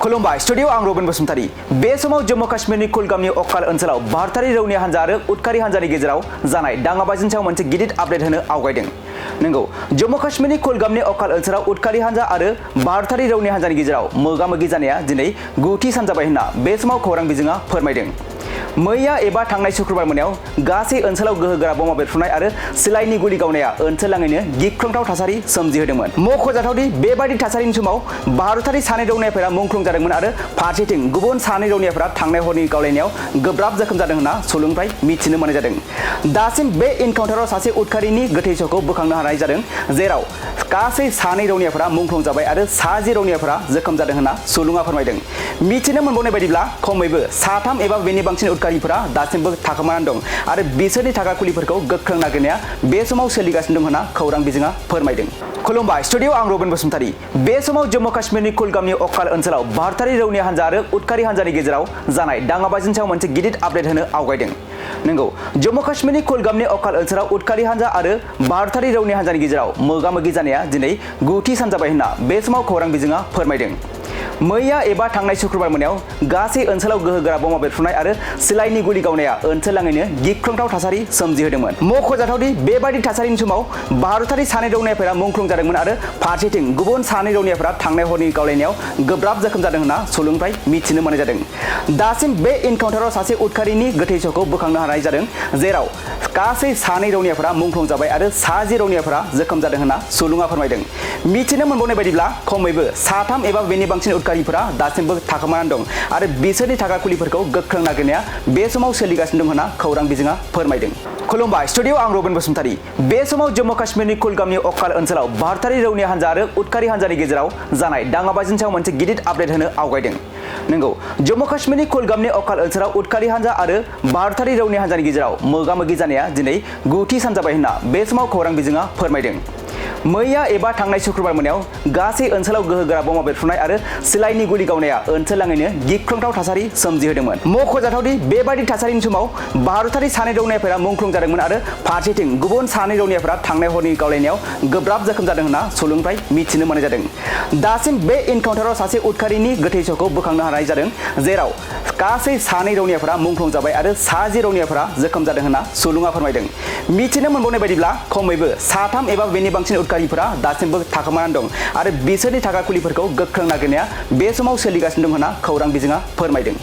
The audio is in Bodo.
खुलुमबाय स्टुडियो आं रबिन बसुमतारी। बे समाव जम्मू काश्मीरनि कुलगामनि अकाल ओनसोलाव भारतारि रौनिया हान्जा आरो उदखारि हान्जानि गेजेराव जानाय दाङाबाजिनि सायाव मोनसे गिदिर आपडेट होनो आवगायदों। नंगौ, जम्मू काश्मीरनि कुलगामनि अकाल ओनसोलाव उदखारि हान्जा आरो भारतारि रौनिया हान्जानि गेजेराव मोगा-मोगि जानाया दिनै 9थि सान जाबाय होनना बे समाव खौरां बिजोङा फोरमायदों। मैया एबा थांनाय शुक्रबार मोनायाव गासै ओनसोलाव गोहोगोरा बमा बेरफ्रुनाय आरो सिलाइनि गुलि गावनाया ओनसोलनाङैनो गिख्रंथाव थासारि सोमजिहोदोंमोन। मख'जाथावदि बेबादि थासारिनि समाव भारतारि सानै रौनियाफोरा मुंख्लं जादोंमोन आरो फारसेथिं गुबुन सानै रौनियाफोरा थांनाय हरनि गावलायनायाव गोब्राब जोखोम जादों होनना सुलुंनिफ्राय मिथिनो मोननाय जादों। दासिम बे एनकाउन्टाराव सासे उदखारिनि गोथै सहखौ बोखांनो हानाय जादों, जेराव गासै सानै रौनियाफोरा मुंख्लं जाबाय आरो 10 रौनियाफोरा जोखोम जादों होनना सुलुङा फोरमायदों। मिथिनो मोनबावनाय बायदिब्ला खमैबो 3 एबा बेनि बांसिन उदखारिफोरा दासिमबो थाखोमानानै दं आरो बिसोरनि थाग्रा खुलिफोरखौ गोख्रों नागिरनाया बे समाव सोलिगासिनो दं होनना खौरां बिजोङा फोरमायदों। खुलुमबाय स्टुडियो आं रबिन बसुमतारी। बे समाव जम्मू काश्मीरनि कुलगामनि अकाल ओनसोलाव भारतारि रौनिया हान्जा आरो उदखारि हान्जानि गेजेराव जानाय दाङाबाजिनि सायाव मोनसे गिदिर आपडेट होनो आवगायदों। नंगौ, जम्मू काश्मीरनि कुलगामनि अकाल ओनसोलाव उदखारि हान्जा आरो भारतारि रौनिया हान्जानि गेजेराव मोगा-मोगि जानाया दिनै 9थि सान जाबाय होनना बे समाव खौरां बिजोङा फोरमायदों। मैया एबा थांनाय शुक्रबार मोनायाव गासै ओनसोलाव गोहोगोरा बमा बेरफ्रुनाय आरो सिलाइनि गुलि गावनाया ओनसोलनाङैनो गिख्रंथाव थासारि सोमजिहोदोंमोन। मख'जाथावदि बेबादि थासारिनि समाव भारतारि सानै रौनियाफोरा मुंख्लं जादोंमोन आरो फारसेथिं गुबुन सानै रौनियाफोरा थांनाय हरनि गावलायनायाव गोब्राब जोखोम जादों होनना सुलुंनिफ्राय मिथिनो मोननाय जादों। दासिम बे एनकाउन्टाराव सासे उदखारिनि गोथै सहखौ बोखांनो हानाय जादों, जेराव गासै सानै रौनियाफोरा मुंख्लं जाबाय आरो 10 रौनियाफोरा जोखोम जादों होनना सुलुङा फोरमायदों। मिथिनो मोनबावनाय बायदिब्ला खमैबो 3 एबा बेनि बांसिन उदखारिफोरा दासिमबो थाखोमानानै दं आरो बिसोरनि थाग्रा खुलिफोरखौ गोख्रों नागिरनाया बे समाव सोलिगासिनो दं होनना खौरां बिजोङा फोरमायदों। खुलुमबाय स्टुडियो आं रबिन बसुमतारी। बे समाव जम्मू काश्मीरनि कुलगामनि अकाल ओनसोलाव भारतारि रौनिया हान्जा आरो उदखारि हान्जानि गेजेराव जानाय दाङाबाजिनि सायाव मोनसे गिदिर आपडेट होनो आवगायदों। नंगौ, जम्मू काश्मीरनि कुलगामनि अकाल ओनसोलाव उदखारि हान्जा आरो भारतारि रौनिया हान्जानि गेजेराव मोगा-मोगि जानाया दिनै 9थि सान जाबाय होनना बे समाव खौरां बिजोङा फोरमायदों। मैया एबा थांनाय शुक्रबार मोनायाव गासै ओनसोलाव गोहोगोरा बमा बेरफ्रुनाय आरो सिलाइनि गुलि गावनाया ओनसोलनाङैनो गिख्रंथाव थासारि सोमजिहोदोंमोन। मख'जाथावदि बेबादि थासारिनि समाव भारतारि सानै रौनियाफोरा मुंख्लं जादोंमोन आरो फारसेथिं गुबुन सानै रौनियाफोरा थांनाय हरनि गावलायनायाव गोब्राब जोखोम जादों होनना सुलुंनिफ्राय मिथिनो मोननाय जादों। दासिम बे एनकाउन्टाराव सासे उदखारिनि गोथै सहखौ बोखांनो हानाय जादों, जेराव गासै सानै रौनियाफोरा मुंख्लं जाबाय आरो 10 रौनियाफोरा जोखोम जादों होनना सुलुङा फोरमायदों। मिथिनो मोनबावनाय बायदिब्ला खमैबो 3 एबा बेनि बांसिन उदखारिफोरा दासिमबो थाखोमानानै दं आरो बिसोरनि थाग्रा खुलिफोरखौ गोख्रों नागिरनाया बे समाव सोलिगासिनो दं होनना खौरां बिजोङा फोरमायदों।